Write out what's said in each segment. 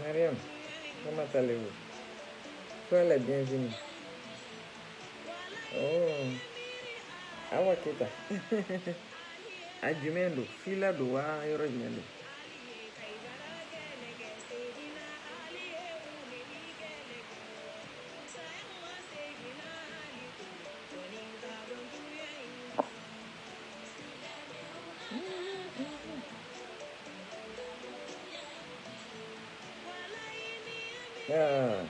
Mariam, comment allez-vous? Sois la bienvenue. Oh, Awa Keita. A jumɛn don? Fila don wa yɔrɔ jumɛn don? Ah.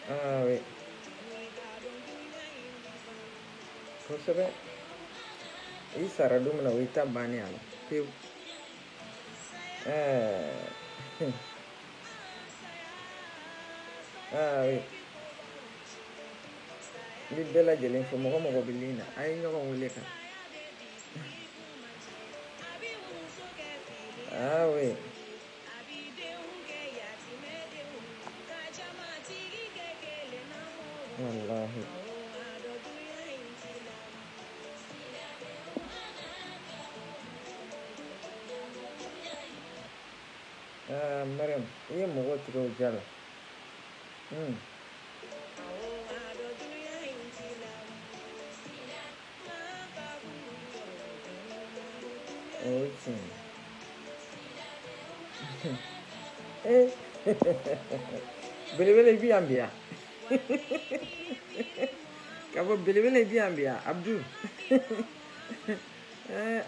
Ah oui. Kosɛbɛ. I sara don min na o y'i ta bannen a la pewu. Ah oui. N bɛ bɛɛ lajɛlen fo mɔgɔ mɔgɔ bɛ lin na a ye ɲɔgɔn wele kan. Ah oui. Wallahi. Ah Mariam, i ye mɔgɔ tigɛ o ja la. O ye tiɲɛ ye. Belebele i bi yan bi yan. Ka bɔ belebele i bi yan bi yan Abdou.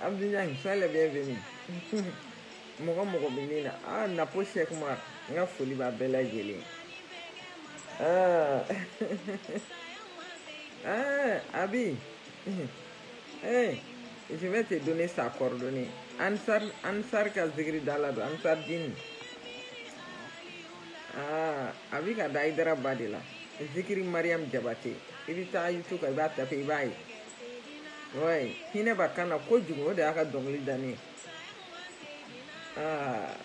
Abdou Niang, sois le bienvenu. Mɔgɔ mɔgɔ bɛ nin na. Ah Napo Cheikh Umar, n ka foli b'a bɛɛ lajɛlen. Ah. Ah, Abi. Je vais te donner sa coordonnée. Ansar ka zikiri dala don, Ansar Dini. Ah, Abi ka da Hyderabad de la. Zikiri Mariam Jabate. I bɛ taa YouTube kan i b'a taper i b'a ye. Ouais, hinɛ b'a kan na kojugu o de y'a ka dɔnkili da ne ye. Ah,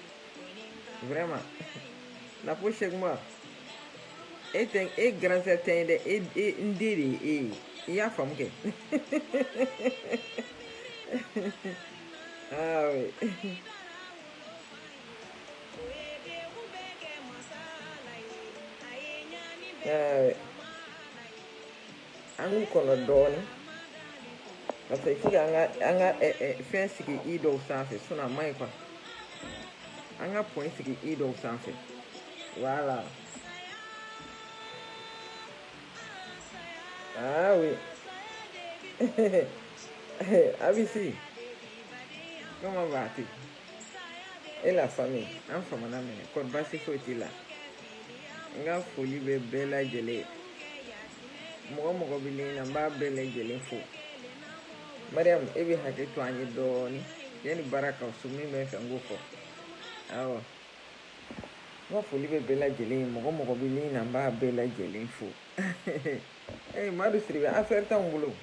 vraiment. Napo Cheikh Umar. E grand sœur tɛ ye dɛ, n den de ye e ye. I y'a faamu kɛ. Ah oui. An k'u kɔnɔ dɔɔnin parce que il faut que an ka fɛn sigi i dɔw sanfɛ sinon a man ɲi quoi. An ka point sigi i dɔw sanfɛ. Voilà. Ah oui. Abisi, comment vas-tu? Et la famille? An famana minɛ kɔri baasi foyi t'i la. N ka foli bɛ bɛɛ lajɛlen. Mɔgɔ mɔgɔ bɛ nin na n b'a bɛɛ lajɛlen fo. Mariam, e bɛ hakili to an ye dɔɔnin yanni baara ka so min bɛ fɛ n k'o fɔ. Awɔ. N ka foli bɛ bɛɛ lajɛlen ye. Mɔgɔ mɔgɔ bɛ nin na n b'a bɛɛ lajɛlen fo. Madu Siribe, affaire t'anw bolo.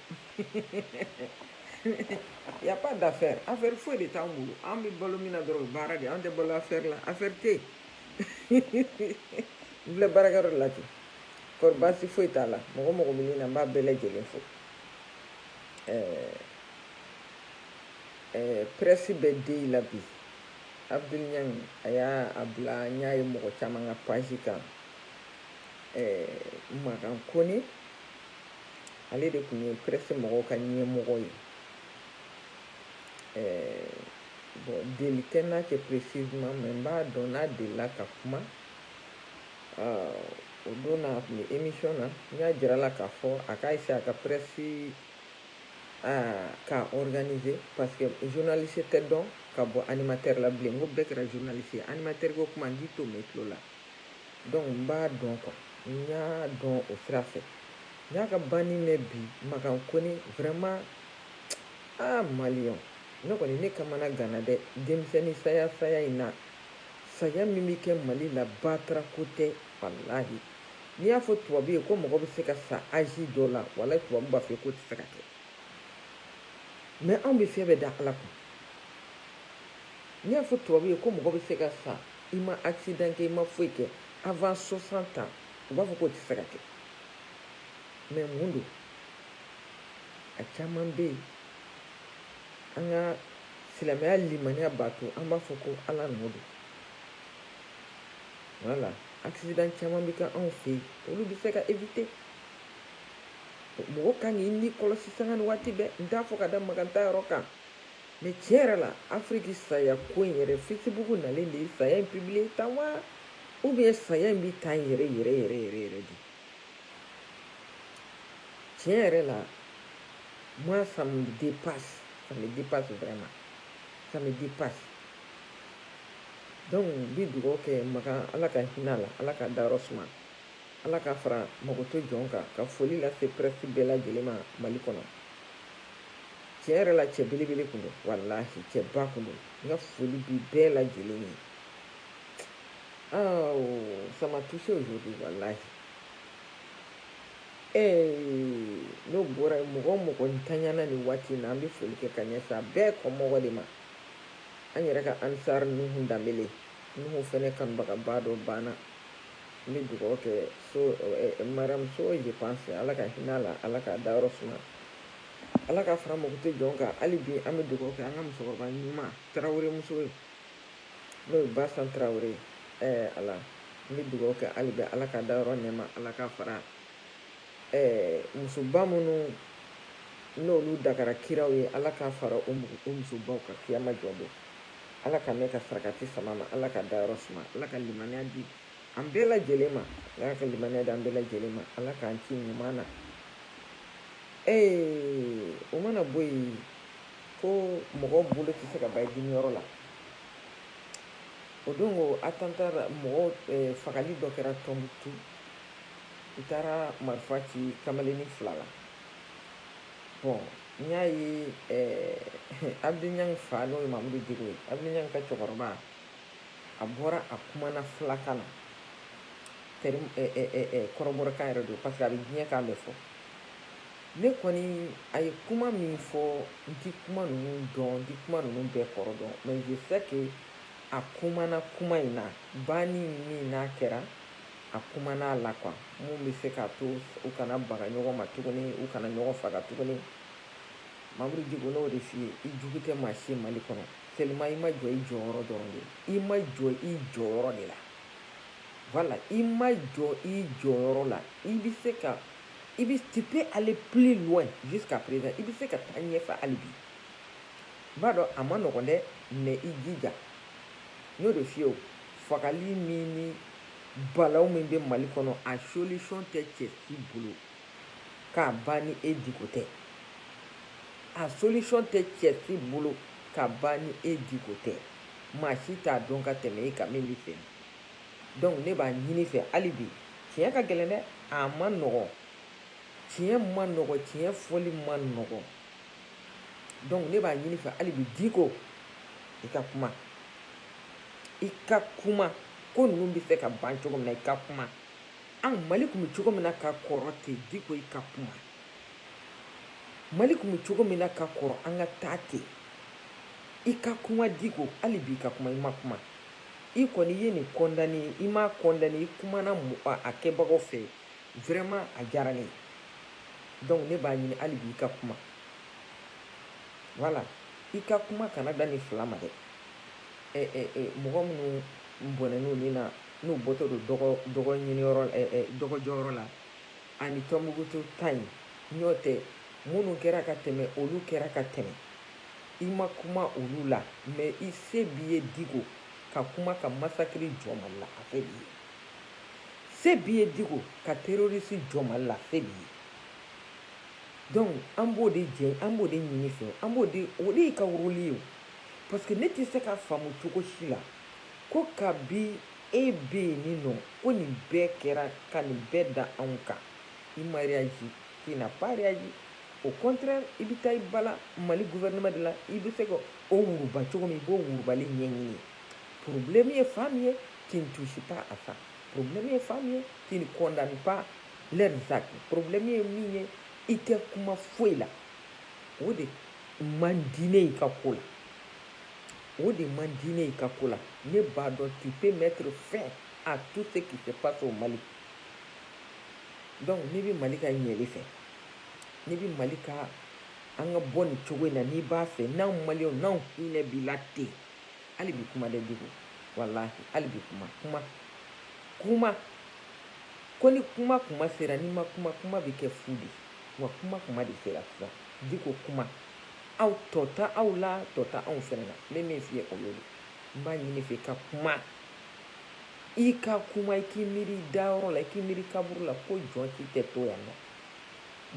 Il n'y a pas d'affaire. Affaire foyi de t'anw bolo. An bɛ balo min na dɔrɔn baara de. An tɛ balo affaire la. Affaire tɛ yen. N filɛ baarakɛyɔrɔ de la ten. Kɔri baasi foyi t'a la. Mɔgɔ mɔgɔ bɛ nin na n b'a bɛɛ lajɛlen fo. Presse bɛ den la bi. Abdou Niang a y'a bila n y'a ye mɔgɔ caman ka page kan. Makan Kone ale de tun ye presse mɔgɔw ka ɲɛmɔgɔ ye. Bon, deli tɛ n'a cɛ précisément mais n b'a dɔn n'a delila ka kuma. O don na a tun bɛ émission na n y'a jira la k'a fɔ a k'a essayer a ka presse k'a organiser parce que journaliste tɛ dɔn ka bɔ animateur la bilen. N ko bɛɛ kɛra journaliste ye. Animateur ko kuma n k'i to mɛn tulo la. Donc n b'a dɔn quoi. N y'a dɔn o sira fɛ. N y'a ka banni mɛn bi Makan Kone vraiment Maliyɛnw ne kɔni ne kamana gana dɛ. Denmisɛnnin saya in na saya min bɛ kɛ Mali la batarako tɛ walahi. N'i y'a fɔ tubabu ye ko mɔgɔ bɛ se ka sa âge dɔ la walahi tubabu b'a fɔ ko tɛ se ka kɛ. Mais anw bɛ fɛn bɛɛ da Ala kun. n'i y'a fɔ tubabu ye ko mɔgɔ bɛ se ka sa i ma accident kɛ i ma foyi kɛ avant 60 ans u b'a fɔ k'o tɛ se ka kɛ mais mun don a caman bɛ yen an ka silamɛya limaniya b'a to an b'a fɔ ko ala nɔ don voilà accident caman bɛ kɛ anw fɛ yen olu bɛ se ka éviter mɔgɔ kan k'i ni kɔlɔsi sanga ni waati bɛɛ n t'a fɔ ka da maga n ta yɔrɔ kan mais tiɲɛ yɛrɛ la afiriki saya ko in yɛrɛ facebook nalen de ye saya in publier tan wa ou bien saya in bɛ tan yɛrɛ de tiɲɛ yɛrɛ la moi ça me dépasse vraiment ça me dépasse donc n bɛ dugawu kɛ maga ala ka hinɛ a la ala ka dayɔrɔ suma ala ka fara magoto jɔn kan ka foli lase presse bɛɛ lajɛlen ma mali kɔnɔ tiɲɛ yɛrɛ la cɛ belebele kun don walahi cɛ ba kun don n ka foli bi bɛɛ lajɛlen ye ça m'a touché aujourd'hui walahi n'o bɔra yen mɔgɔ o mɔgɔ ntanyana ni waati in na an bɛ foli kɛ ka ɲɛsin a bɛɛ kɔmɔgɔ de ma an yɛrɛ ka ansar nuhu danbele nuhu fɛnɛ kanubagaba dɔ banna n bɛ dugawu kɛ mariam so je pense ala ka hinɛ a la ala ka dayɔrɔ suma ala ka fara mago tɛ jɔn kan hali bi an bɛ dugawu kɛ an ka musokɔrɔba ɲuman tarawele muso ye n'o ye basan tarawele ala n bɛ dugawu kɛ hali bi ala ka dayɔrɔ nɛma ala ka fara musoba minnu n'olu dagara kiraw ye ala ka fara o musobaw ka kiyama jɔ don ala ka ne ka sarakati sama ma ala ka dayɔrɔ suma ala ka limaniya di an bɛɛ lajɛlen ma ala ka limaniya di an bɛɛ lajɛlen ma ala k'an ci ɲuman na o mana bɔ yen ko mɔgɔw bolo tɛ se ka ban dimiyɔrɔ la o don ko attentat mɔgɔ fagali dɔ kɛra Tɔnbukutu u taara marifa ci kamalennin 2 la bon n y'a ye Abdou fa n'o ye Mamudu Diko ye Abdou ka cɛkɔrɔba a bɔra a kumana fulakan na kɔrɔbɔrɔkan yɛrɛ don parce que a bɛ diɲɛ kan bɛɛ fɔ ne kɔni a ye kuma min fɔ n ti kuma ninnu dɔn n ti kuma ninnu bɛɛ kɔrɔ dɔn mais je sais que a kumana kuma in na banni min n'a kɛra a kumana a la quoi mun bɛ se k'a to u kana baga ɲɔgɔn ma tuguni u kana ɲɔgɔn faga tuguni Mamudu Diko n'o de f'i ye i jugu tɛ maa si Mali kɔnɔ seulement i ma jɔ i jɔyɔrɔ dɔrɔn de i ma jɔ i jɔyɔrɔ de la voilà i ma jɔ i jɔyɔrɔ la tu peux aller plus loin jusqu'à présent i bɛ se ka taa ɲɛfɛ hali bi n b'a dɔn a ma nɔgɔn dɛ mais i jija n y'o de f'i ye o fagali min ni balawu min bɛ Mali kɔnɔ a solution tɛ cɛsiri bolo k'a ban ni e Diko tɛ a solution tɛ cɛsiri bolo k'a ban ni e Diko tɛ maa si t'a dɔn ka tɛmɛ e kan min bɛ fɛ donc ne b'a ɲini fɛ hali bi tiɲɛ ka gɛlɛn dɛ a ma nɔgɔn tiɲɛ ma nɔgɔn tiɲɛ fɔli ma nɔgɔn donc ne b'a ɲini fɛ hali bi Diko i ka kuma ko ninnu bɛ se ka ban cogo min na i ka kuma an Mali tun bɛ cogo min na ka kɔrɔ ten Diko i ka kuma Mali tun bɛ cogo min na ka kɔrɔ an ka taa ten i ka kuma Diko hali bi i ka kuma i ma kuma i kɔni ye nin condamné i m'a condamné i kumana a kɛbagaw fɛ vraiment a diyara ne ye donc ne b'a ɲini hali bi i ka kuma voilà i ka kuma kana da nin 2 ma dɛ mɔgɔ minnu bɔnɛn'u nin na n'u bɔtɔ don dɔgɔ ɲiniyɔrɔ dɔgɔjɔyɔrɔ la ani Tɔnbukutu ta in n'o tɛ minnu kɛra ka tɛmɛ olu kɛra ka tɛmɛ i ma kuma olu la mais i se b'i ye Diko ka kuma ka massacre jɔ Mali la a se b'i ye se b'i ye Diko ka terroriste jɔ Mali la a se b'i ye donc an b'o de ɲini fɛ o de y'i ka rôle ye o parce que ne tɛ se ka faamu cogo si la ko kabi e bɛ yen nin nɔ ko nin bɛɛ kɛra ka nin bɛɛ da anw kan i ma réagi tu n'as pas réagi au contraire i bɛ taa i bala Mali gouvernement de la i bɛ se ka o wuruba cogo min i b'o wurubali ɲɛɲini problème ye fan min ye tu ne touches pas à ça problème ye fan min ye tu ne condamnes pas leurs actes problème ye min ye i tɛ kuma foyi la o de man di ne i ka ko la o de man di ne i ka ko la ne b'a dɔn tu peux mettre fin à tout ce qui se passe au Mali. Donc ne bɛ Mali ka ɲɛli fɛ, ne bɛ Mali ka an ka bɔ nin cogo in na n'i b'a fɛ n'anw maliyɛnw n'anw hinɛ b'i la ten hali bi kuma dɛ Diko walahi hali bi kuma ko ni kuma sera n'i ma kuma bɛ kɛ fu de wa kuma de sera sisan Diko kuma aw tɔ ta aw la tɔ ta anw fɛnɛ na n bɛ min f'i ye o y'o de n b'a ɲini fɛ i ka kuma i ka kuma i k'i miiri dayɔrɔ la i k'i miiri kaburu la ko jɔn si tɛ to yan nɔ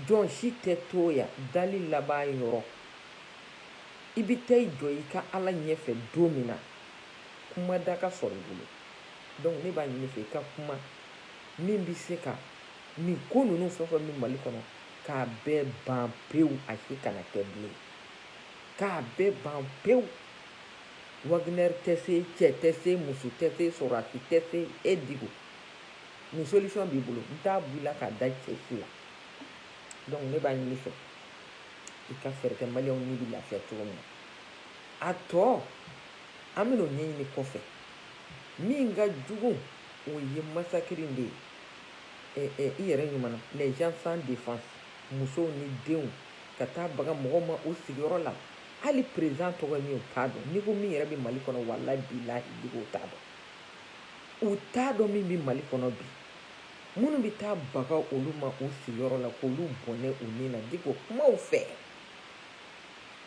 jɔn si tɛ to yan dali laban yɔrɔ i bɛ taa i jɔ i ka ala ɲɛfɛ don min na kuma da ka sɔrɔ i bolo donc ne b'a ɲini fɛ i ka kuma min bɛ se ka nin ko ninnu fɛn fɛn bɛ Mali kɔnɔ k'a bɛɛ ban pewu a si kana kɛ bilen k'a bɛɛ ban pewu Wagner tɛ se cɛ tɛ se muso tɛ se sɔrɔdasi tɛ se e Diko nin solution b'i bolo n t'a b'i la k'a da cɛ si la donc ne b'a ɲini fɛ i ka fɛɛrɛ kɛ maliyɛnw ni bɛ lafiya cogo min na a tɔ an bɛn'o ɲɛɲini kɔfɛ min ka jugu o ye massacre de ye i yɛrɛ ɲuman les gens sans défense musow ni denw ka taa baga mɔgɔw ma o sigiyɔrɔ la hali président tɔgɔ min o t'a dɔn n'i ko min yɛrɛ bɛ Mali kɔnɔ walahi bilahi Diko o t'a dɔn u t'a dɔn min bɛ Mali kɔnɔ bi minnu bɛ taa baga olu ma o sigiyɔrɔ la k'olu bɔnɛ u ni na Diko kumaw fɛ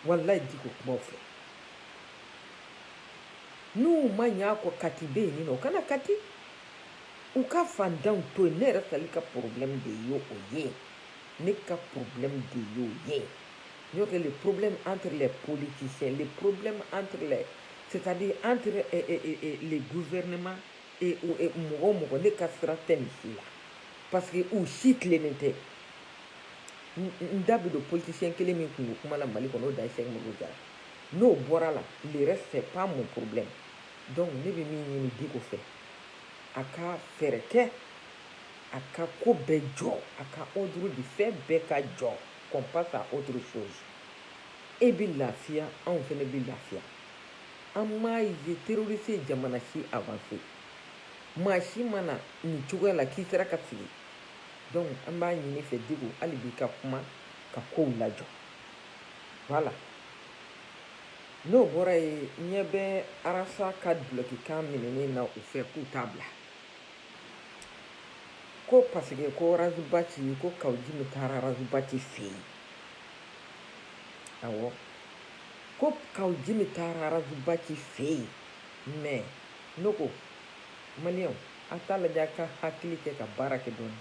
walahi Diko kumaw fɛ n'u ma ɲɛ a kɔ kati bɛ yen nɔ u kana kati u ka fandanw to yen ne yɛrɛ Sali ka problème de ye o ye ne ka problème de ye o ye n'o tɛ le problème entre les politiciens le problème entre les c'est-à-dire entre les gouvernements et mɔgɔ ne ka sira tɛ nin si la parce que u si tilennen tɛ n da bɛ don politicien kelen min tun kuma la Mali kɔnɔ o da ye Sɛki Umaru Jara n'o bɔra la le reste c'est pas mon problème donc ne bɛ min ɲini Diko fɛ a ka fɛɛrɛ kɛ a ka ko bɛɛ jɔ a ka ordre di fɛn bɛɛ ka jɔ qu'on passe à autre chose e bɛ lafiya anw fɛnɛ bɛ lafiya an m'a ye terroriste ye jamana si avancé maa si mana nin cogoya la k'i sera ka sigi donc an b'a ɲini fɛ Diko hali bi ka kuma ka kow lajɔ voilà n'o bɔra yen ɲɛ bɛ arasa ka dulokikan minɛnen na u fɛ k'u t'a bila ko parce que ko Razibati ko Kawujimi taara Razibati fɛ yen awɔ ko Kawujimi taara Razibati fɛ yen mais ne ko maliyɛnw a t'a lajɛ a ka hakili kɛ ka baara kɛ dɔɔni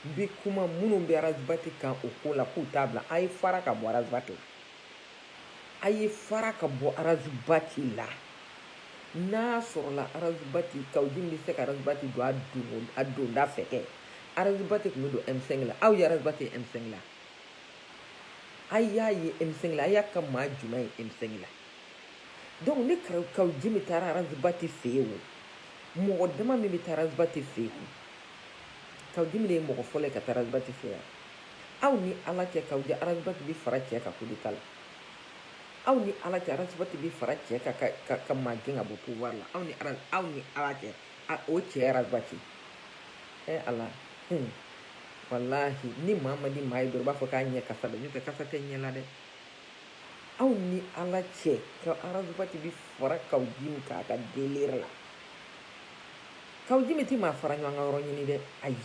n bɛ kuma minnu bɛ Razibati kan o ko la k'u t'a bila a ye fara ka bɔ Razibati la a ye fara ka bɔ Razibati la n'a sɔrɔla Razibati Kawujimi bɛ se ka Razibati don a donda fɛ kɛ Razibati tun bɛ don M5 la aw ye Razibati ye M5 la a y'a ye M5 la a y'a ka maa jumɛn ye M5 la donc ne Kawujimi taara Razibati fɛ yen o mɔgɔ dama min bɛ taa Razibati fɛ yen Kawujimi de ye mɔgɔ fɔlɔ ye ka taa Razibati fɛ yan aw ni ala cɛ Razibati bɛ fara cɛ ka coup d'état la aw ni ala cɛ Razibati bɛ fara cɛ ka maa gɛn ka bɔ pouvoir la aw ni ala cɛ o cɛ ye Razibati ala walahi ni maa ma di maa ye dɔrɔn u b'a fɔ k'a ɲɛ kasa dɛ n'o tɛ kasa tɛ ɲɛ la dɛ aw ni ala cɛ ka Razibati bɛ fara Kawujimi k'a ka délire la Kawujimi tɛ maa fara ɲɔgɔn ka yɔrɔ ɲini dɛ ayi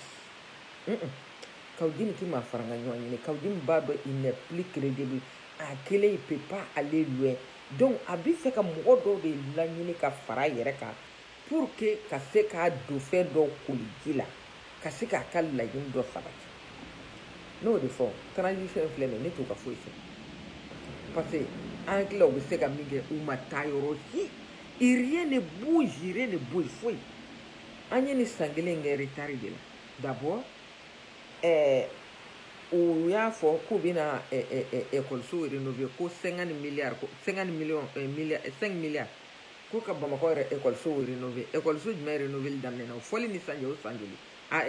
Kawujimi tɛ maa fara ɲɔgɔn ɲini Kawujimi b'a dɔn il n'est plus crédible a kelen il peut pas aller loin donc a bɛ fɛ ka mɔgɔ dɔw de laɲini ka fara a yɛrɛ kan pour que ka se k'a don fɛn dɔw koli ji la ka se k'a ka laɲini dɔ sabati n'o de fɔ transition filɛ nin ye ne t'o ka foyi fɛ parce que anglais bɛ se ka min kɛ u ma taa yɔrɔ si rien ne bouge foyi an ye nin san kelen kɛ retard de la d'abord u y'a fɔ k'u bɛna école rénover ko 50 milliards 5 milliards ko ka Bamakɔ yɛrɛ école rénover école jumɛn rénover daminɛna o fɔli ni san cɛ o san joli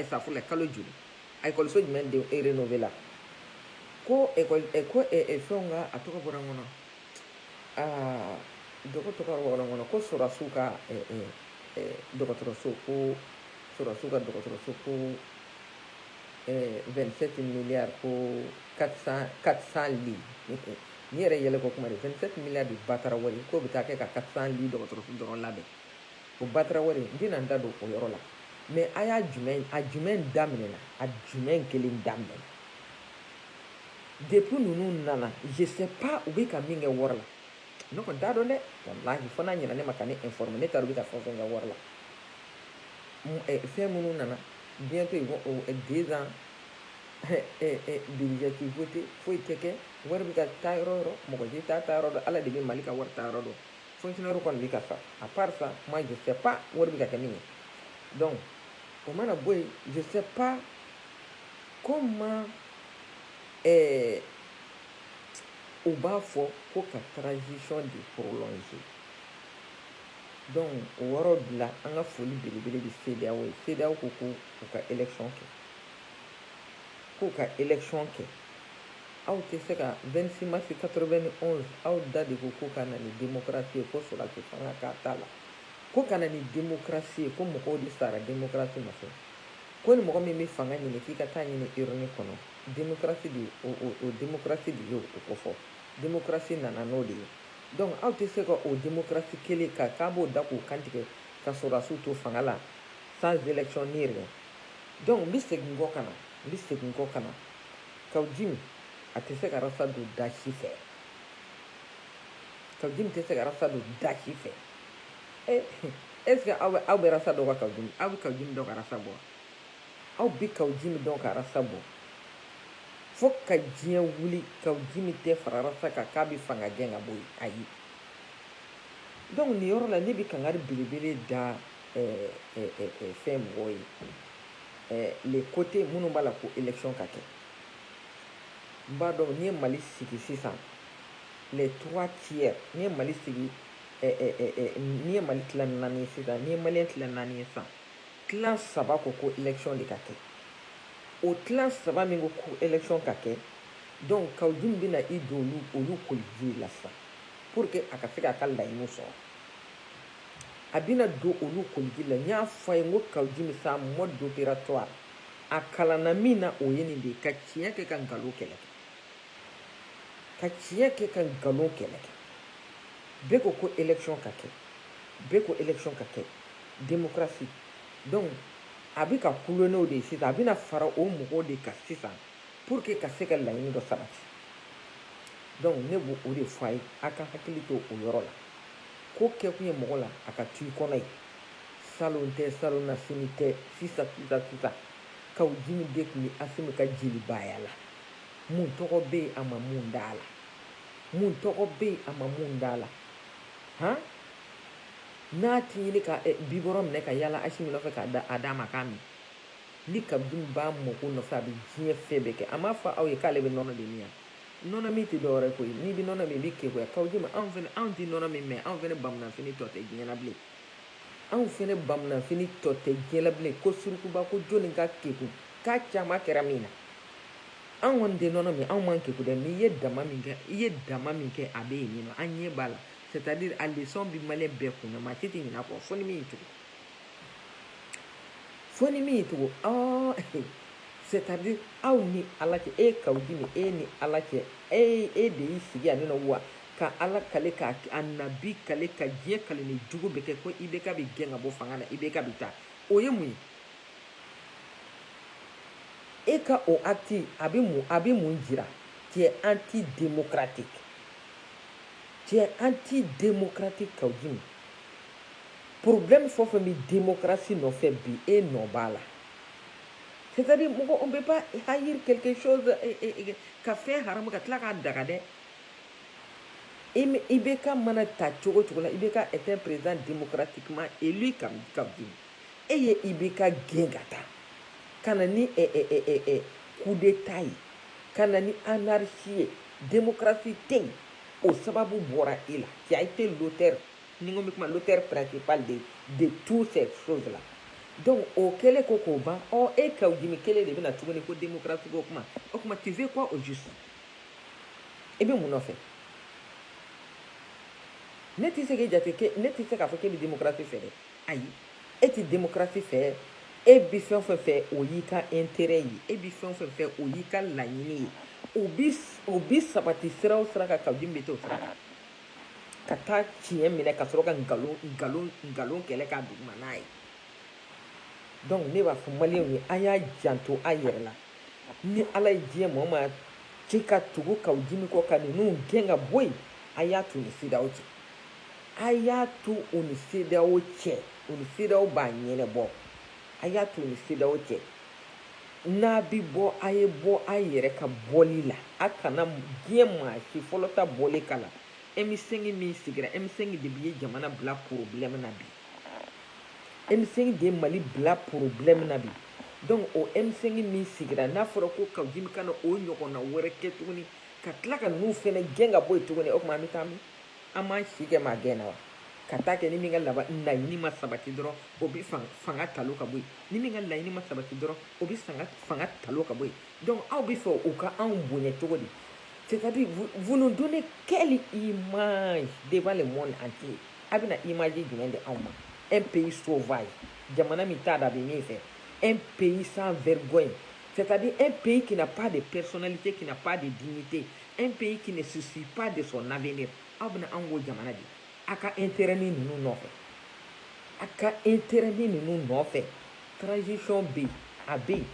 safurulayi kalo joli a école jumɛn de rénover la ko fɛnw ka a tɔgɔ bɔra n kɔnɔ dɔgɔtɔrɔ wɔɔrɔ kɔnɔ ko sɔrɔsiw ka dɔgɔtɔrɔso ko sɔrɔsiw ka dɔgɔtɔrɔso ko 27 milliards ko 400 lits ni yɛrɛ yɛlɛ ko kuma de 27 milliards de batara wari ko bɛ taa kɛ ka 400 lits dɔgɔtɔrɔso dɔrɔn labɛn o batara wari n tɛna n da don o yɔrɔ la mais a y'a jumɛn daminɛna a jumɛn kelen daminɛna depuis ninnu nana je sais pas u bɛ ka min kɛ wari la ne kɔni t'a dɔn dɛ walahi fo n'a ɲɛna ne ma ka ne informer ne t'a dɔn u bɛ ka fɛn o fɛn kɛ wari la fɛn minnu nana bientôt ils vont 2 ans budget ti voté foyi tɛ kɛ wari bɛ ka taa yɔrɔ o yɔrɔ mɔgɔ si t'a taa yɔrɔ dɔn ala de bɛ mali ka wari taa yɔrɔ dɔn fonctionnaire kɔni bɛ ka sa à part ça moi je sais pas wari bɛ ka kɛ min ye donc o mana bɔ yen je sais pas comment u b'a fɔ ko ka transition de prolonger donc o yɔrɔ de la an ka foli belebele bɛ CEDEAO ye CEDEAO ko ko u ka élection kɛ k'u ka élection kɛ aw tɛ se ka 26 mars 91 aw da de ko ka na ni démocratie ye ko sɔrɔdasi fanga k'a t'a la ko ka na ni démocratie ye ko mɔgɔw de sara démocratie nɔfɛ ko ni mɔgɔ min bɛ fanga ɲini k'i ka taa ɲini urne kɔnɔ démocratie de o démocratie de y'o kofɔ démocratie nana n'o de ye donc aw tɛ se ka o démocratie kelen k'a b'o da k'o kantigɛ ka sɔrɔdasiw to fanga la sans élection ni rien donc n bɛ segin kɔ ka na kaw jimi a tɛ se ka rasa don da si fɛ kaw jimi tɛ se ka rasa don da si fɛ est ce que aw bɛ rasa dɔn ka kaw jimi aw bɛ kaw jimi dɔn ka rasa bɔ aw bɛ kaw jimi dɔn ka rasa bɔ fo ka diɲɛ wuli kaw jimi tɛ fara rasa kan k'a bɛ fanga gɛn ka bɔ yen ayi donc nin yɔrɔ la ne bɛ kangari belebele da fɛn mɔgɔw ye les côtés minnu b'a la ko élection ka kɛ n b'a dɔn n'i ye mali sigi sisan les 3 tiers n'i ye mali sigi n'i ye mali tila 4 ye sisan n'i ye maliyɛn tila 4 ye sisan tila 3 ko élection de ka kɛ o tila 3 min ko élection ka kɛ donc kaw jimi bɛna i don olu koliji la sisan pour que a ka se k'a ka laɲiniw sɔrɔ a bɛna don olu koliji la n y'a fɔ a ye n ko kaw jimi sa mode opératoire a kalanna min na o ye nin de ye ka tiɲɛ kɛ ka nkalon kɛlɛ kɛ bɛɛ ko élection ka kɛ démocratie donc a bɛ ka kulonnew de ye sisan a bɛna fara o mɔgɔw de kan sisan pour que ka se ka laɲini dɔ sabati donc ne b'o o de fɔ a ye a ka hakili to o yɔrɔ la ko kɛkun ye mɔgɔ la a ka tu i kɔnɔ ye salon tɛ salon nasini tɛ sisan kaw jimi de tun bɛ Asimu ka jelibaya la mun tɔgɔ bɛ yen a ma mun d'a la han n'a ti ɲini ka bibɔrɔ minɛ ka yala Asimu nɔfɛ k'a d'a ma k'a min ni kaw jimi b'a mɔko nɔfɛ a bɛ diɲɛ fɛn bɛɛ kɛ a m'a fɔ aw ye k'ale bɛ nɔnɔ de min yan nɔnɔ min tɛ dɔwɛrɛ koyi n'i bɛ nɔnɔ min i bɛ keguya kaw jimi anw tɛ nɔnɔ min mɛ anw fɛnɛ bamunanfini tɔ tɛ diɲɛ na bilen ko surukuba ko jɔnni ka kegun k'a caman kɛra min na an kɔni tɛ nɔnɔ min anw man kegun dɛ mais i ye dama min kɛ a bɛ yen nɔ an ɲɛ b'a la c'est à dire a leçon bɛ maliyɛn bɛɛ kunna maa si tɛ ɲinɛ a kɔ fo ni min y'i tugu c'est à dire aw ni ala cɛ e kaw jimi e ni ala cɛ e de y'i sigi yan nɔ wa ka ala kale ka a nabi kale ka diɲɛ kale ni jugu bɛ kɛ ko IBK bɛ gɛn ka bɔ fanga la IBK bɛ taa o ye mun ye e ka o acte a bɛ mun jira tu es antidémocratique kaw jimi problème fɛn o fɛn bɛ démocratie nɔfɛ bi e nɔ b'a la c'est-à-dire mɔgɔ on peut pas haïr quelque chose ka fɛn haramu ka tila k'a daga dɛ IBK mana ta cogo cogo la IBK est un président démocratiquement élu kaw jimi e ye IBK gɛn ka taa ka na ni coup d'état ye ka na ni anarchie ye démocratie tɛ yen o sababu bɔra e la qui a été l'auteur ni ko n bɛ kuma l'auteur principal de toutes ces choses là donc o kɛlen ko k'o ban e kaw jimi kelen de bɛna tuguni ko démocratie ko kuma o kuma tu veux quoi au juste i bɛ mun nɔfɛ ne tɛ se k'e jate ne tɛ se k'a fɔ k'e bɛ démocratie fɛ dɛ ayi e tɛ démocratie fɛ e bi fɛn o fɛn fɛ o y'i ka intérêt ye e bi fɛn o fɛn fɛ o y'i ka laɲini ye o bi sabati sira o sira kan Kawujimi bɛ t'o sira kan ka taa tiɲɛ minɛ ka sɔrɔ ka nkalon kɛlɛ k'a duguma n'a ye donc ne b'a fɔ maliyɛnw ye an y'a janto an yɛrɛ la ni ala ye diɲɛ maa o maa ci ka tugu Kawujimi kɔ ka ninnu gɛn ka bɔ yen a y'a to ni CEDEAO cɛ a y'a to o ni CEDEAO cɛ o ni CEDEAO b'a ɲɛnabɔ a y'a to ni CEDEAO cɛ n'a bi bɔ a ye bɔ a yɛrɛ ka bɔli la a kana diɲɛ maa si fɔlɔ ta bɔli kala M5 min sigira M5 de bi ye jamana bila problème na bi M5 de Mali bila problème na bi donc o M5 min sigira n'a fɔra ko Kawujimi kana o ɲɔgɔnna wɛrɛ kɛ tuguni ka tila ka ninnu fɛnɛ gɛn ka bɔ yen tuguni o tuma an bɛ taa min an b'an si kɛ maa gɛn na wa ka taa kɛ ni min ka laɲini ma sabati dɔrɔn o bi fanga talo ka bɔ yen ni min ka laɲini ma sabati dɔrɔn o bi fanga talo ka bɔ yen donc aw bɛ fɛ o ka anw bonya cogo di c'est-à-dire vous nous donnez quelle image devant le monde entier a bɛna image jumɛn di anw ma un pays sauvage jamana min t'a da bɛ min fɛ un pays sans vergogne c'est-à-dire un pays qui n'a pas de personnalité qui n'a pas de dignité un pays qui ne se soucie pas de son avenir aw bɛna anw ko jamana di a ka intérêt ni ninnu nɔfɛ a ka intérêt ni ninnu nɔfɛ transition bɛ yen a bɛ yen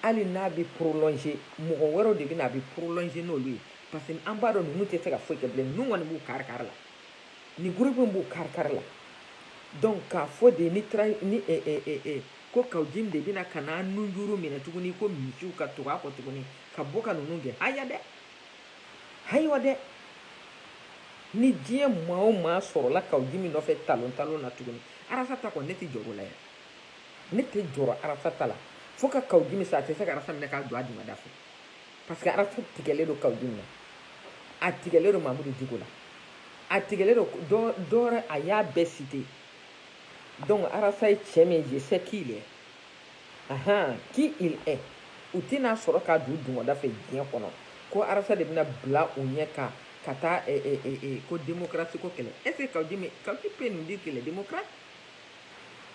hali n'a bɛ prolonger mɔgɔ wɛrɛw de bɛ na a bɛ prolonger n'olu ye parce que an b'a dɔn ninnu tɛ se ka foyi kɛ bilen ninnu kɔni b'u kari-kari la ni groupe in b'u kari-kari la donc k'a fɔ de ni ko Kawujimi de bɛna ka na nunjuru minɛ tuguni ko misiw ka tugu a kɔ tuguni ka bɔ ka ninnu gɛn haya dɛ hayiwa dɛ ni diɲɛ maa o maa sɔrɔla Kawujimi nɔfɛ talon na tuguni Arasata kɔni ne tɛ jɔrɔ o la yan ne tɛ jɔrɔ Arasata la fo ka Kawujimi sa a tɛ se ka Arasa minɛ k'a jɔ a dingɛ da fɛ parce que Arasa tigɛlen don Kawujimi na a tigɛlen don Mamudu Diko la a tigɛlen don dɔ wɛrɛ a y'a bɛɛ cité donc Arasa ye cɛ min je sais qui il est qui il est u tɛna sɔrɔ k'a don dingɛ fɛ diɲɛ kɔnɔ ko Arasa de bɛna bila u ɲɛ kan ka taa ko démocratie ko kɛlɛ est-ce que Kawujimi peut nous dire qu'il est démocrate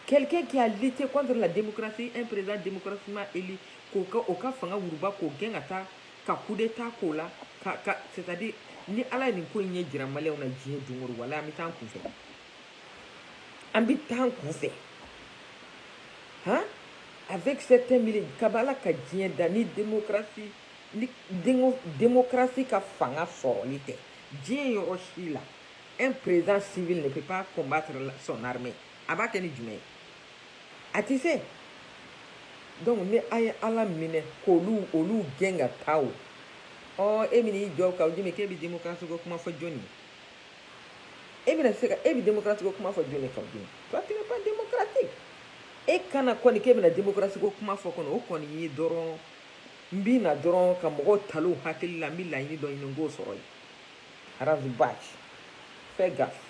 quelqu'un qui a lutté contre la démocratie un président démocratiquement élu k'o ka fanga wuruba k'o gɛn ka taa ka coup d'état k'o la c'est-à-dire ni ala ye nin ko in ɲɛ jira maliyɛnw na diɲɛ don o don walahi an bɛ taa an kunfɛ an bɛ taa an kunfɛ avec certains milliers kaba ala ka diɲɛ da ni démocratie ka fanga sɔrɔli tɛ diɲɛ yɔrɔ si la un président civil ne peut pas combattre son armée a b'a kɛ ni jumɛn ye a tɛ se donc ni a ye ala minɛ k'olu gɛn ka taa o e bɛna i jɔ Kawujimi k'e bɛ démocratie ko kuma fɔ jɔnni e bɛna se ka e bɛ démocratie ko kuma fɔ jɔnni Kawujimi toi tu n'es pas démocratique e kana kɔni k'e bɛna démocratie ko kuma fɔ kɔni o kɔni ye dɔrɔn n bɛ na dɔrɔn ka mɔgɔw tal'u hakili la n bɛ laɲini dɔ ɲini n k'o sɔrɔ yen Arazbach fais gaffe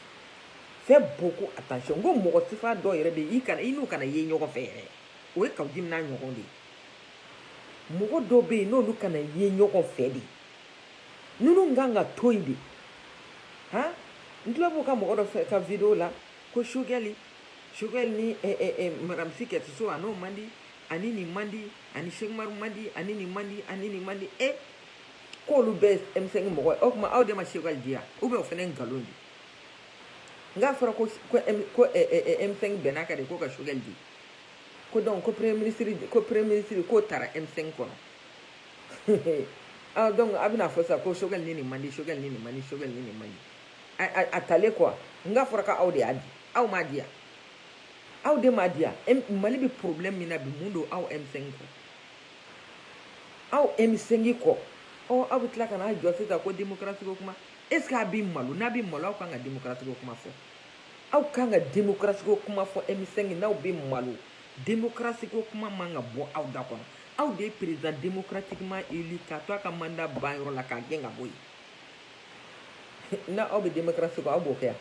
fais beaucoup attention n ko mɔgɔ sifa dɔ yɛrɛ bɛ yen i n'u kana ye ɲɔgɔn fɛ yɛrɛ o ye Kawujimi n'a ɲɔgɔn de ye mɔgɔ dɔw bɛ yen n'olu kana ye ɲɔgɔn fɛ de ninnu kan ka to yen de n tulo b'u ka mɔgɔ dɔ fɛ ka video la ko Sogɛli ni Madame Sikɛtiso a n'o man di ani nin man di ani Sɛki Umaru man di ani nin man di ani nin man di k'olu bɛɛ ye M5 mɔgɔ ye o tuma aw de ma Sogɛli di yan ou bien o fana ye nkalon de n'a fɔra ko M5 bɛn'a kan de ko ka Sogɛli di ko donc ko premier ministre k'o taara M5 kɔnɔ donc a bɛna fɔ sisan ko Sogɛli ni nin man di Sogɛli ni nin man di Sogɛli ni nin man di a talen quoi n'a fɔra ko aw de y'a di aw m'a di yan aw de m'a di yan Mali bɛ problème min na bi mun don aw M5 kɔ aw M5 kɔ aw bɛ tila ka n'a jɔ sisan ko démocratie ko kuma est ce que a bɛ malo n'a bɛ malo aw kan ka démocratie ko kuma fɔ aw kan ka démocratie ko kuma fɔ M5 n'aw bɛ malo démocratie ko kuma man ka bɔ aw da kɔnɔ aw de ye président démocratiquement élu k'a to a ka mandat ban yɔrɔ la k'a gɛn ka bɔ yen n'aw bɛ démocratie ko aw b'o kɛ yan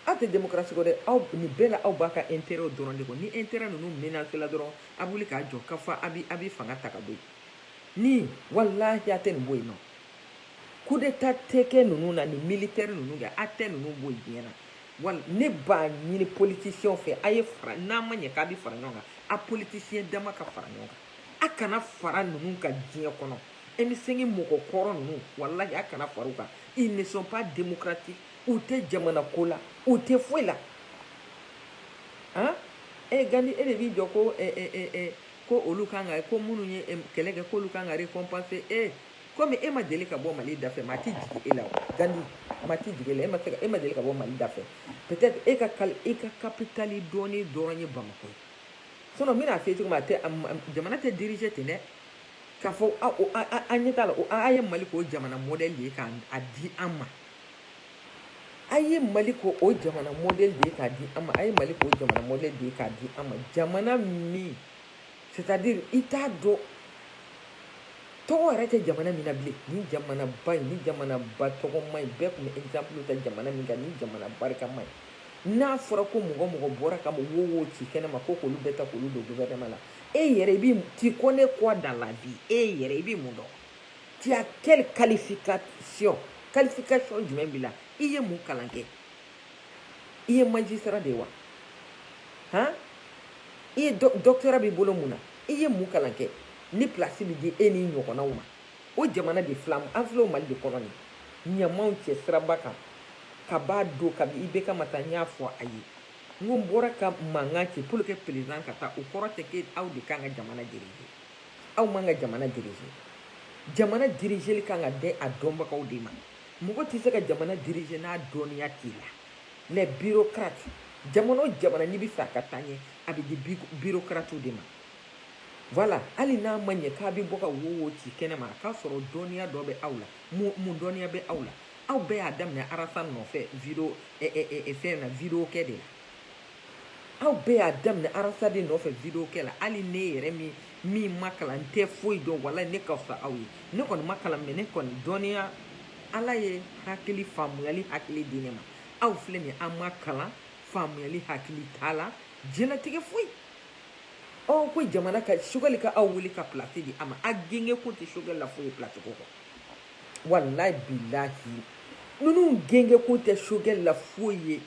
aw tɛ démocratie ko dɛ aw nin bɛɛ la aw b'a ka intérêt dɔrɔn de kɔ ni intérêt ninnu menacé la dɔrɔn a bɛ wuli k'a jɔ ka fɔ a bɛ fanga ta ka bɔ yen ni walahi a tɛ nin bɔ yen nɔ coup d'état tɛ kɛ ninnu na ni militaire ninnu kɛ a tɛ ninnu bɔ diɲɛ na wala ne b'a ɲini politicien fɛ a ye fara n'a ma ɲɛ k'a bɛ fara ɲɔgɔn kan a politicien dama ka fara ɲɔgɔn kan a kana fara ninnu kan diɲɛ kɔnɔ emisɛnki mɔgɔ kɔrɔ ninnu walahi a kana fara u kan ils ne sont pas démocratiques u tɛ jamana ko la u tɛ foyi la han Gandhi e de b'i jɔ ko olu kan ka ko minnu ye kɛlɛ kɛ k'olu kan ka récompenser komi e ma deli ka bɔ Mali da fɛ maa ti jigi e la Gandhi maa ti jigi e la e ma deli ka bɔ Mali da fɛ peut-être e ka capitale dɔɔni dɔrɔn ye Bamako ye sinon n bɛna f'i ye cogo min a tɛ jamana tɛ diriger ten dɛ k'a fɔ a ɲɛ t'a la a ye Mali k'o jamana modèle de ye k'a di an ma a ye Mali k'o jamana modèle de ye k'a di an ma a ye Mali k'o jamana modèle de ye k'a di an ma jamana min c'est-à-dire i t'a dɔn tɔgɔ yɛrɛ tɛ jamana min na bilen ni jamana ba in ni jamana ba tɔgɔ ma ɲi bɛɛ tun bɛ exemple ta jamana min kan ni jamana barika ma ɲi n'a fɔra ko mɔgɔ mɔgɔ bɔra ka wo ci kɛnɛma ko k'olu bɛɛ ta k'olu don gouvernement la e yɛrɛ i bɛ tu connais quoi dans la vie e yɛrɛ i bɛ mun dɔn tu as quelle qualification jumɛn b'i la i ye mun kalan kɛ i ye magistrat de ye wa han i ye doctorat b'i bolo mun na i ye mun kalan kɛ ni place bɛ di e ni ɲɔgɔnnaw ma o jamana de filamu an filɛ o Mali de kɔnɔ nin ɲamaw cɛ siraba kan ka b'a don kabi i bɛ ka ma taa n y'a fɔ a ye n ko n bɔra ka mankan ci pour que président ka taa o kɔrɔ tɛ k'e aw de kan ka jamana diriger aw man ka jamana diriger jamana dirigeli kan ka di a dɔnbagaw de ma mɔgɔ tɛ se ka jamana diriger n'a dɔnniya t'i la les bureaucrates jamana o jamana n'i bɛ fɛ a ka taa ɲɛ a bɛ di bureaucrates de ma voilà hali n'a ma ɲɛ k'a bɛ bɔ ka wo ci kɛnɛma a k'a sɔrɔ dɔnniya dɔ bɛ aw la mun dɔnniya bɛ aw la aw bɛɛ y'a daminɛ Alassane nɔfɛ fɛn na vidéo kɛ de la aw bɛɛ y'a daminɛ Alassane nɔfɛ vidéo kɛ la hali ne yɛrɛ min ma kalan n tɛ foyi dɔn walahi ne ka fisa aw ye ne kɔni ma kalan mɛ ne kɔni dɔnniya Ala ye hakili faamuyali hakili di ne ma aw filɛ nin ye an ma kalan faamuyali hakili t'a la diɲɛlatigɛ foyi ko jamana ka Choguel ka aw wuli ka place di a ma a genge kun tɛ Choguel la foyi place ko kɔ wallahi billahi ninnu genge kun tɛ Choguel la foyi ye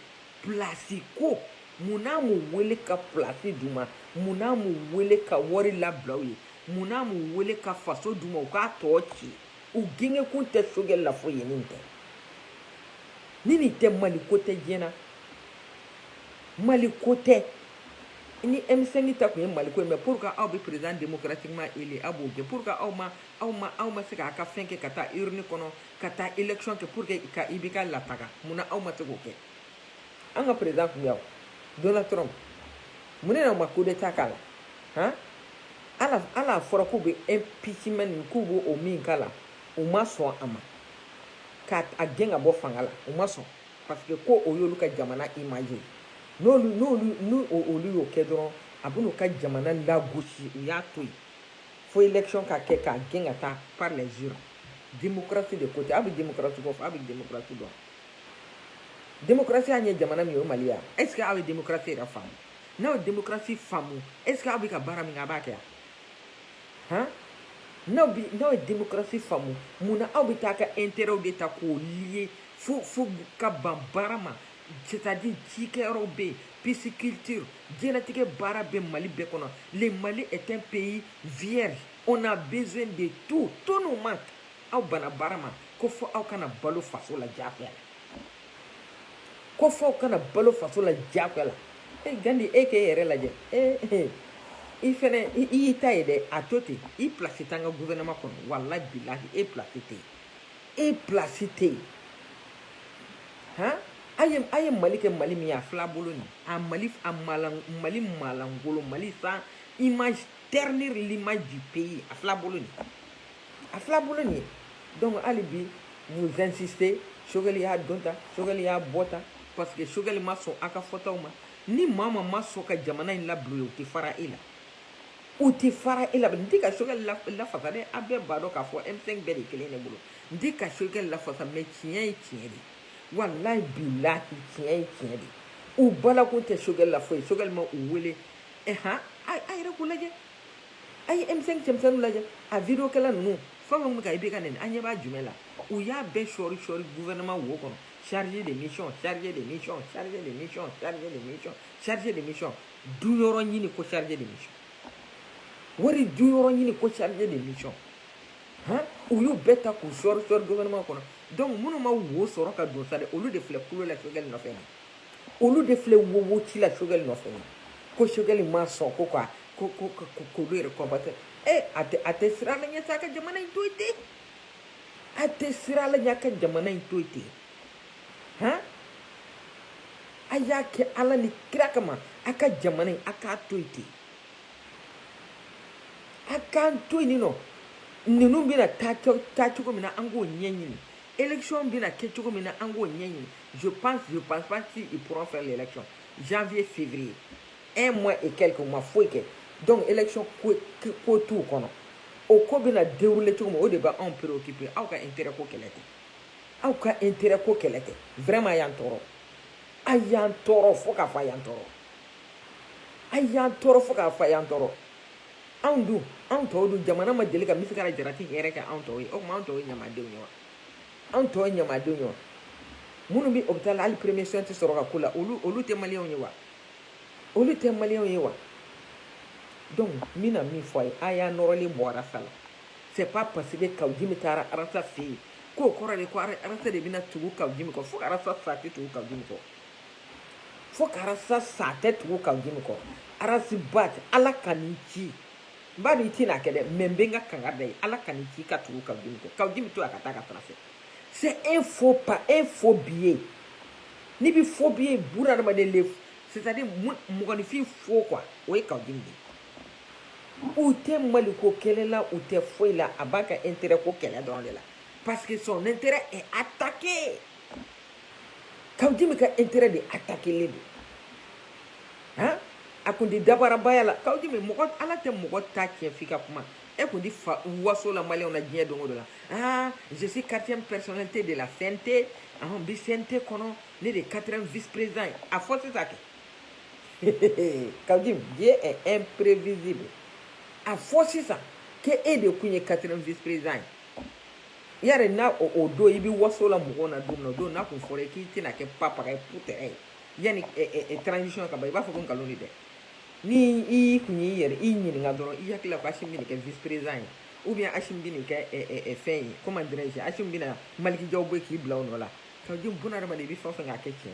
place ko mun n'a m'u wele ka place d'u ma mun n'a m'u wele ka wari labila u ye mun n'a m'u wele ka faso d'u ma u k'a tɔ ci u genge kun tɛ Choguel la foyi ye nin tɛ ni nin tɛ Mali ko tɛ diɲɛ na Mali ko tɛ ni M5 ta kun ye Mali ko ye mais pour que aw bɛ président démocratiquement élu aw b'o kɛ pour que aw ma se k'a ka fɛn kɛ ka taa urne kɔnɔ ka taa élection kɛ pour que ka IBK lataga mun na aw ma se k'o kɛ an ka président kun y'aw Donald Trump mun de ma coup d'état k'a la han ala fɔra k'u bɛ impeachment k'u b'o min k'a la u ma sɔn a ma k'a gɛn ka bɔ fanga la u ma sɔn parce que ko o y'olu ka jamana image ye n'olu y'o kɛ dɔrɔn a bɛ n'u ka jamana lagosi u y'a to yen fo élection ka kɛ k'a gɛn ka taa par les urnes démocratie de côté aw bɛ démocratie kɔ fɔ aw bɛ démocratie dɔn démocratie y'a ɲɛ jamana min ye o Mali ya est ce que aw ye démocratie yɛrɛ faamu n'aw ye démocratie faamu est ce que aw bɛ ka baara min kɛ a b'a kɛ han n'aw ye démocratie faamu mun na aw bɛ taa ka intérêt de ta k'o lier fo ka ban baara ma c'est-à-dire cikɛyɔrɔw bɛ yen pisciculture diɲɛlatigɛ baara bɛ Mali bɛɛ kɔnɔ le Mali est un pays vierge on a besoin de tout nous manque aw bana baara ma ko fɔ aw kana balo faso la diyagoya la ko fɔ aw kana balo faso la diyagoya la Gandhi e k'e yɛrɛ lajɛ i fɛnɛ i y'i ta ye dɛ a to ten i place t'an ka gouvernement kɔnɔ wallahi billahi e place tɛ yen han a ye Mali kɛ Mali min ye a fila bolo nin a Mali malangolo Mali sans image ternir l'image du pays a fila bolo nin donc hali bi vous insistez Choguel y'a don ta Choguel y'a bɔ ta parce que Choguel ma sɔn a ka fɔtaw ma ni maa ma sɔn ka jamana in labilo ye u tɛ fara e la n tɛ ka Choguel lafasa dɛ a bɛɛ b'a dɔn k'a fɔ M5 bɛɛ de kelen ne bolo n tɛ ka Choguel lafasa mais tiɲɛ ye tiɲɛ de wallahi billahi tiɲɛ ye tiɲɛ de u balakun tɛ Choguel la foyi Choguel ma u wele a yɛrɛ k'u lajɛ a ye M5 cɛmisɛnninw lajɛ a vidéo kɛla ninnu fama mu ka ibe ka nen anya ba jumela o ya be shori gouvernement wo kono chargé de mission du yoro nyini ko chargé de mission wari du yoro nyini ko chargé de mission o yu beta ko shori gouvernement kono donc munu ma wo soro ka do sare olu de fle kulo la shogel no feni olu de fle wo ti la shogel no feni ko shogel ma so ko kwa ko re combattre ate sira la nya saka jamana intoite ate sira la nya ka jamana intoite aya ke ala ni krakama aka jamana aka toite aka toini no ninu bina tacho mina ango nyenyi élection bina kecho mina ango nyenyi je pense pas qu'ils pourront faire l'élection janvier février 1 mois et quelques mois faut que donc élection ko tout kono o ko bina dérouler tout mo o débat on préoccupé au ka intérêt ko kelete vraiment ayan toro fo ka fa yan toro andu anto du jamana ma deli ka misikara jarati yere ka anto yi o ma anto yi nyama de nyo munu bi hôpital al premier soin ti soro ka kula olu te malien yi wa donc mina mi foi aya noroli boara sala c'est pas parce que kawjimi tara arasa fi ko korale ko arasa de bina tugu kawjimi ko fo arasa sati tugu kawjimi ko fo arasa sate tugu kawjimi ko arasi bat ala kaniki bani tina kede membenga kangarde ala kaniki ka tugu kawjimi to akataka tracer c'est un faux billet ni bi faux billet bourara ma de lef c'est-à-dire mugani fi faux quoi o kawjimi ou te maliko kelela ou te foila abaka intérêt ko kele dans là parce que son intérêt est attaqué kawjimi ka intérêt de attaquer les deux akundi dabara bayala kawjimi mogo ala te mogo ta tie fika kuma kundi fa waso la malien on a bien dongo de là je suis 4e personnalité de la CNT bi CNT kono ne de 4e vice-président a force ça que kawjimi Dieu est imprévisible a force ça que est de kunye 4e vice-président yare na o do ibi waso la mogo na do na kun fore ki tina ke papa ka putere yani transition ka ba fa ko kaloni de ni i kunyi yere i nyini nga doro i yakila ko ashim bini ke vice président ou bien ashim bini ke fin comment dirais-je ashim bina maliki jawbo ki blaw no la ka jum bunara ma de bi fofa nga ketchi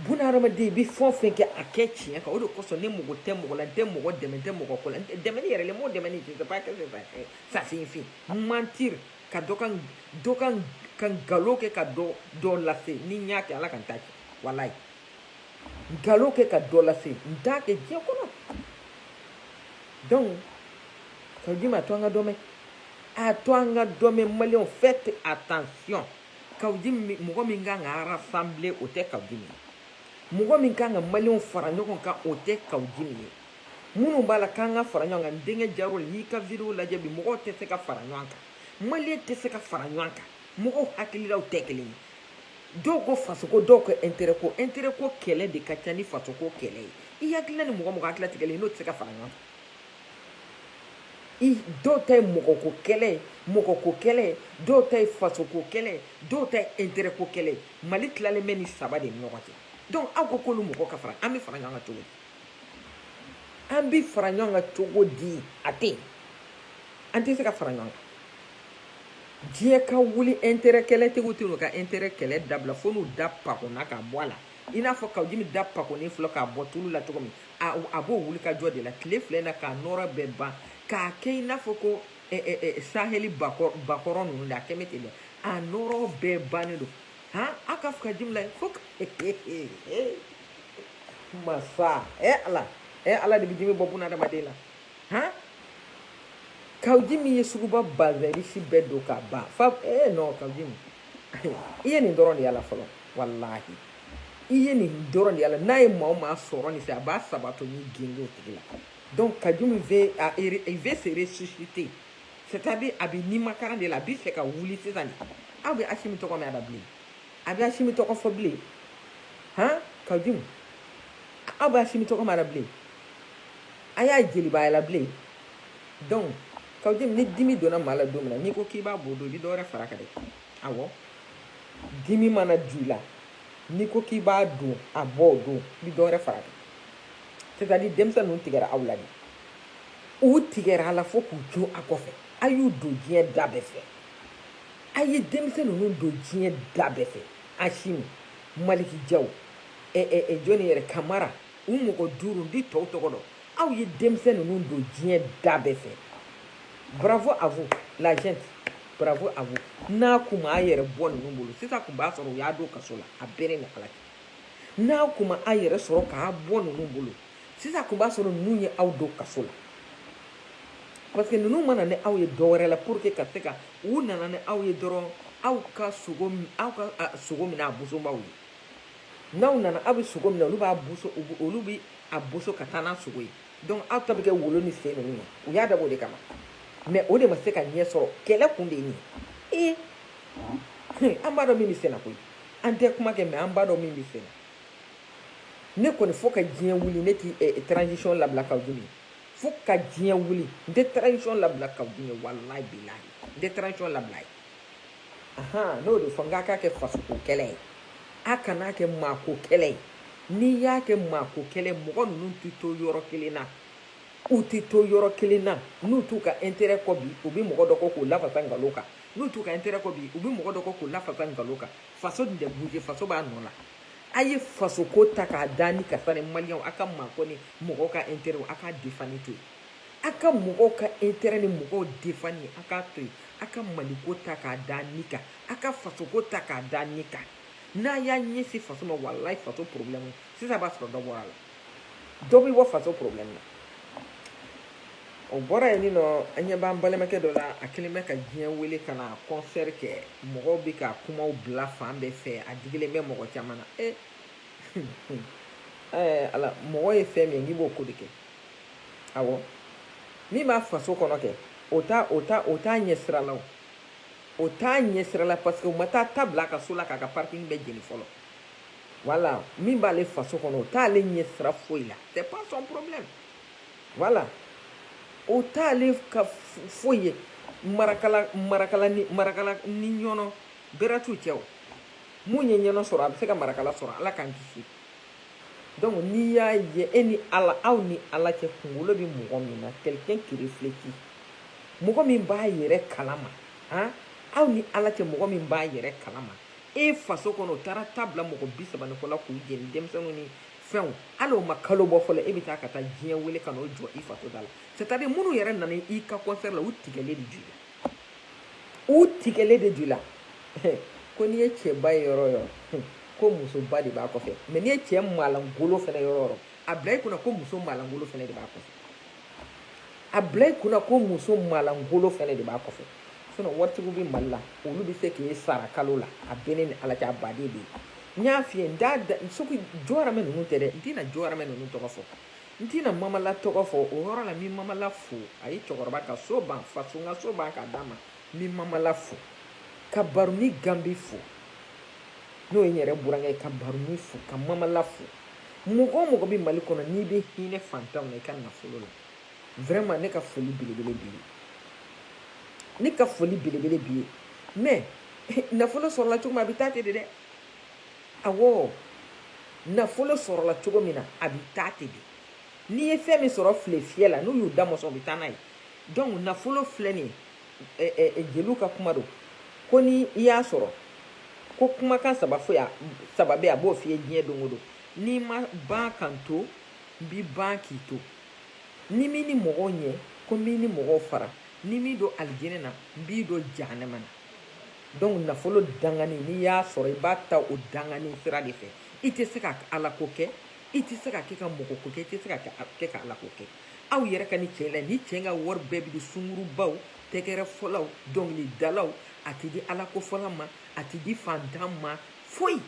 bunara ma de bi fofa ke aketchi ka o do ko so ne mugo temmo la demmo go demmo ko la demeni yere le mo demeni je sais pas que ça signifie mentir ka dokan kan galo ke ka do la se ni nyake ala kan tachi wallahi galo ke ka dola se ndake je kono donc kawjima twanga dome malion faites attention kawjimi mugo minga rassembler au te kawjimi mugo minga malion faranyo ka au te kawjimi munu bala kanga faranyo ndenge jarol yi ka video la jebi mugo te se ka faranyo malien te se ka faranyo mugo hakili au tekeli dogo faso ko dogo intérêt ko kele de kachani faso ko kele i yakila ni mugo akila tikele no tseka faranga i do tay mugo ko kele do tay faso ko kele do tay intérêt ko kele malik la le meni sabade nyogati donc ako ko lu mugo ka fara ami faranga togo ambi faranga togo di ate anti se ka faranga Dieu ka wuli intérêt kele te gutino ka intérêt kele dabla fonu dappa ko naka boala ina fo ka jimi dappa ko ni flo ka botulu la to komi abo wuli ka jode la clé flena ka nora beba ka ke ina fo ko saheli bakoron no la kemete a noro beba ne do aka fo ka jimla fo masa ala de jimi bobuna da madela kawjimi yesuguba bazari si bedo ka ba fa no kawjimi iye ni doron di ala folo wallahi iye ni doron di ala nay ma soro ni sa ba sabato ni gingo tigila donc kawjimi veut se ressusciter c'est-à-dire abi ni makara de la bi se ka wuli sesani abi ashimi to ko me adabli abi ashimi to ko fobli kawjimi abi ashimi to ko me adabli aya jeli ba la bli donc k'aw jëm ni dimi donna maa la don min na n'i ko k'i b'a bɔ don i bɛ dɔ wɛrɛ fara kan dɛ awɔ dimi mana ju i la n'i ko k'i b'a don a bɔ o don i bɛ dɔ wɛrɛ fara kan c'est-à-dire denmisɛnnin ninnu tigɛra aw la de u tigɛra a la fo k'u to a kɔfɛ a y'u don diɲɛ da bɛɛ fɛ a ye denmisɛnnin ninnu don diɲɛ da bɛɛ fɛ Asimu Maliki Jaw jɔnni yɛrɛ Kamara u mɔgɔ 5 n bi tɔw tɔgɔ dɔn aw ye denmisɛnnin ninnu don diɲɛ da bɛɛ fɛ bravo à vous la gente bravo à vous n'a kun ma a yɛrɛ bɔ ninnu bolo sisan kun b'a sɔrɔ u y'a don kaso la a bɛɛ ni Ala cɛ n'a kun ma a yɛrɛ sɔrɔ k'a bɔ ninnu bolo sisan kun b'a sɔrɔ ninnu ye aw don kaso la parce que ninnu mana ni aw ye dɔ wɛrɛ la pour que ka se ka u nana ni aw ye dɔrɔn aw ka sogo minɛ a bosobaw ye n'aw nana aw bɛ sogo minɛ olu bɛ a boso ka taa n'a sogo ye donc aw ta bɛ kɛ wolo ni sen ninnu ye u y'a dabɔ o de kama mais o de ma se ka ɲɛ sɔrɔ kɛlɛ kun de ye nin ye an b'a dɔn min bɛ sen na koyi an tɛ kuma kɛ mais an b'a dɔn min bɛ sen na ne kɔni fo ka diɲɛ wuli ne ti transition labila k'aw dimi fo ka diɲɛ wuli n tɛ transition labila k'aw dimi walayi bilahi n tɛ transition labila ye n'o de fɔ n k'a ka kɛ fasoko kɛlɛ ye a kana kɛ maako kɛlɛ ye n'i y'a kɛ maako kɛlɛ mɔgɔ ninnu tɛ to yɔrɔ kelen na u tɛ to yɔrɔ kelen na n'u t'u ka intérêt kɔ bi u bɛ mɔgɔ dɔ kɔ k'o lafasa nkalon kan n'u t'u ka intérêt kɔ bi u bɛ mɔgɔ dɔ kɔ k'o lafasa nkalon kan faso tun tɛ bouger faso b'a nɔ la a ye fasoko ta k'a da ni kasa ni maliyɛnw a ka maako ni mɔgɔw ka intérêt a k'a défendre to yen a ka mɔgɔw ka intérêt ni mɔgɔw défendre a k'a to yen a ka maliko ta k'a da ni kan a ka fasoko ta k'a da ni kan n'a y'a ɲɛsin faso ma walayi faso problème sisan a b'a sɔrɔ dɔ bɔra a la dɔ bɛ bɔ faso problème na o bɔra yen nɔ an ɲɛ b'an balimakɛ dɔ la a kelen bɛ ka diɲɛ wele ka na concert kɛ mɔgɔw bɛ ka kumaw bila fan bɛɛ fɛ a digilen bɛ mɔgɔ caman na ala mɔgɔ ye fɛn min ye n'i b'o ko de kɛ awɔ min b'a faso kɔnɔ kɛ o t'a ɲɛ sira la o t'a ɲɛ sira la parce que u ma taa tabila a ka so la k'a ka parking bɛɛ jeni fɔlɔ voilà min b'ale faso kɔnɔ o t'ale ɲɛ sira foyi la c'est pas son problème voilà o t'ale ka foyi ye marakala ni ɲɔnɔ bɛrɛ t'u cɛ o mun ye ɲɔnɔ sɔrɔ a bɛ se ka marakala sɔrɔ ala k'an kisi donc n'i y'a ye e ni ala aw ni ala cɛ kunkolo bɛ mɔgɔ min na quelqu'un qui réfléchit mɔgɔ min b'a yɛrɛ kalama aw ni ala cɛ mɔgɔ min b'a yɛrɛ kalama e faso kɔnɔ o taara ta bila mɔgɔ 30 fɔlɔ k'u jeni denmisɛnninw ni fɛnw hali o ma kalo bɔ fɔlɔ e bɛ taa ka taa diɲɛ wele ka n'o jɔ i faso da la c'est-à-dire minnu yɛrɛ nana i ka concert la u tigɛlen de ju la ko n'i ye cɛba ye yɔrɔ o yɔrɔ ko musoba de b'a kɔfɛ mais n'i ye cɛ malangolo fɛnɛ yɔrɔ o yɔrɔ a bila i kunna ko muso malangolo fɛnɛ de b'a kɔfɛ a bila i kunna ko muso malangolo fɛnɛ de b'a kɔfɛ sinon waritigiw bɛ Mali la olu bɛ se k'e sara kalo la a bɛɛ ne ni ala cɛ a baden de ye n y'a f'i ye n t'a da jɔyɔrɔmɛ ninnu tɛ dɛ n tɛna jɔyɔrɔmɛ ninnu tɔgɔ fɔ n tɛna mamala tɔgɔ fɔ o yɔrɔ la n bɛ mamala fo a ye cɛkɔrɔba ka so ban faso n ka so ban k'a d'a ma n bɛ mamala fo ka baroni ganbi fo n'o ye n yɛrɛ burankɛ ye ka baroni fo ka mamala fo mɔgɔ o mɔgɔ bɛ Mali kɔnɔ n'i bɛ hinɛ fantanw na i ka nafolo la vraiment ne ka foli belebele b'i ye ne ka foli belebele b'i ye mais nafolo sɔrɔla cogo min a bɛ taa ten de dɛ awɔ nafolo sɔrɔla cogo min na a bɛ taa ten de n'i ye fɛn min sɔrɔ file fiyɛ la n'u y'u da mɔsɔn u bɛ taa n'a ye donc nafolo filɛ nin ye jeliw ka kuma don ko ni i y'a sɔrɔ ko kumakan saba bɛ a b'o f'i ye diɲɛ don o don n'i ma ban kan to n b'i ban k'i to ni min ni mɔgɔw ɲɛ ko n b'i ni mɔgɔw fara ni min don alijinɛ na n b'i don jahanama na donc nafolo dangani n'i y'a sɔrɔ i b'a ta o dangani sira de fɛ i tɛ se ka ala ko kɛ i tɛ se ka kɛ ka mɔgɔ ko kɛ i tɛ se ka kɛ ka ala ko kɛ aw yɛrɛ ka ni cɛ la ni cɛ ka wari bɛɛ bɛ di sungurubaw tɛgɛrɛ fɔlaw dɔnkilidalaw a tɛ di ala ko fɔla ma a tɛ di fantan ma foyi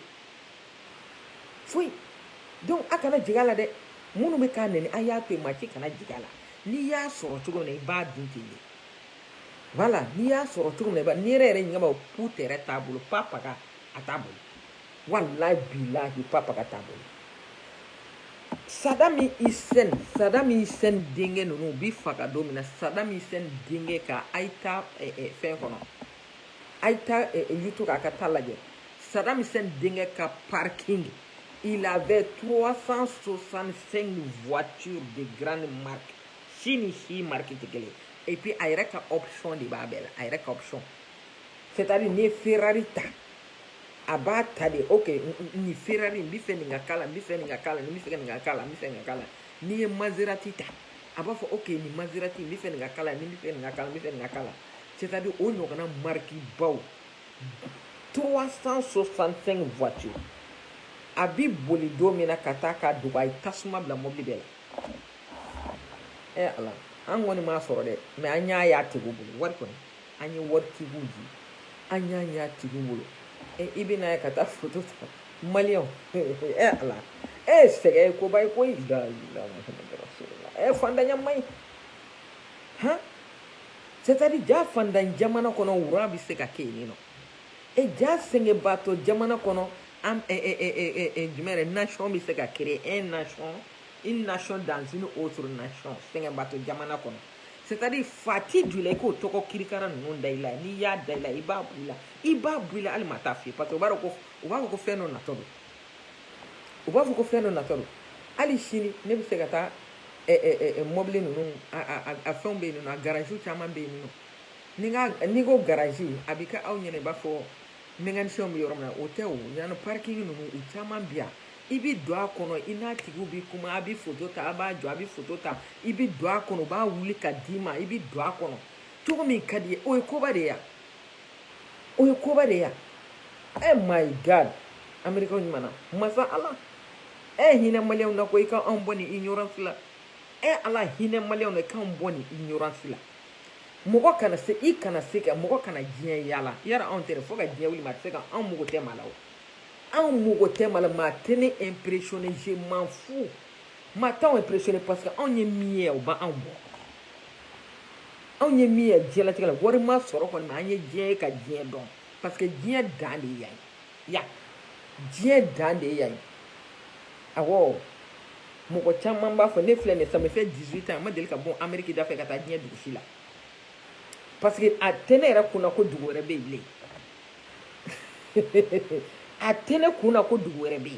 donc a kana jigin a la dɛ minnu bɛ k'a nɛni a y'a to yen maa si kana jigin a la n'i y'a sɔrɔ cogo min na i b'a dun ten de voilà n'i y'a sɔrɔ cogo min na n'i yɛrɛ ɲininka pute yɛrɛ t'a bolo papaga a t'a bolo walayi bilahi papaga t'a bolo Saddam Hussein denkɛ ninnu u bi faga don min na Saddam Hussein denkɛ ka Aïta fɛn kɔnɔ Aïta YouTube k'a ka taa lajɛ Saddam Hussein denkɛ ka parking il avait 365 voitures de grande marque si ni si marque tɛ kelen et puis a yɛrɛ ka option de b'a bɛɛ la a yɛrɛ ka option c'est-à-dire n'i ye Ferrari ta a b'a ta de ok ni Ferrari n bɛ fɛ nin ka k'a la n bɛ fɛ nin ka k'a la n bɛ fɛ nin ka k'a la n bɛ fɛ nin ka k'a la n'i ye Maserati ta a b'a fɔ ok ni Maserati n bɛ fɛ nin ka k'a la n bɛ fɛ nin ka k'a la n bɛ fɛ nin ka k'a la c'est-à-dire o ɲɔgɔnna marque baw 365 voitures a bi boli don min na ka taa ka Dubaï tasuma bila mobili bɛɛ la ala an kɔni m'a sɔrɔ dɛ mais an y'a y'a tigiw bolo wari kɔni an ye waritigiw di an y'a y'a tigiw bolo i bɛ n'a ye ka taa photo ta maliyɛnw ala sɛgɛ ye koba ye koyi fantanya man ɲi han c'est-à-dire ja fantan jamana kɔnɔ wura bɛ se ka kɛ yen nɔ ja sɛgɛnbaatɔ jamana kɔnɔ jumɛn yɛrɛ nation bɛ se ka créer une nation dans une autre nation sɛgɛnbaatɔ jamana kɔnɔ c'est-à-dire fati du la i k'o tɔgɔ kirikara ninnu da i la n'i y'a da i la i b'a bɔ i la hali ma taa f'i ye parce que u b'a fɔ ko fɛn dɔ natɔ don u b'a fɔ ko fɛn dɔ natɔ don hali sini ne bɛ se ka taa mobili ninnu a fɛnw bɛ yen nɔ a garage caman bɛ yen nɔ n'i ko garage a bɛ kɛ aw ɲɛna i b'a fɔ mécanicien bɛ yɔrɔ min na o tɛ o yanni parking ninnu u caman bɛ yan i bɛ don a kɔnɔ i n'a tigiw bɛ kuma a bɛ photo ta a b'a jɔ a bɛ photo ta i bɛ don a kɔnɔ u b'a wuli ka d'i ma i bɛ don a kɔnɔ cogo min ka di ye o ye koba de ye yan o ye koba de ye yan my god Américain ɲuman na masa ala hinɛ maliyɛnw na ko i ka anw bɔ nin ignorance la ala hinɛ maliyɛnw na i k'anw bɔ nin ignorance la mɔgɔ kana se i kana se ka mɔgɔ kana diɲɛ yaala yara anw tɛ dɛ fo ka diɲɛ wuli ma a tɛ se ka anw mugu tɛ maa la o anw mugu tɛ maa la maa tɛ ne impressionné je m'en fous maa t'anw impressionné parce que anw ye min ye o b'anw bɔ anw ye min ye diɲɛlatigɛ la wari ma sɔrɔ kɔni mɛ an ye diɲɛ ye ka diɲɛ dɔn parce que diɲɛ dan de ye yan diɲɛ dan de ye yan awɔ mɔgɔ caman b'a fɔ ne filɛ nin ye ça me fait 18 ans ma deli ka bɔ Amérique da fɛ ka taa diɲɛ dugu si la parce que a tɛ ne yɛrɛ kunna ko dugu wɛrɛ bɛ yen bilen a tɛ ne kunna ko dugu wɛrɛ bɛ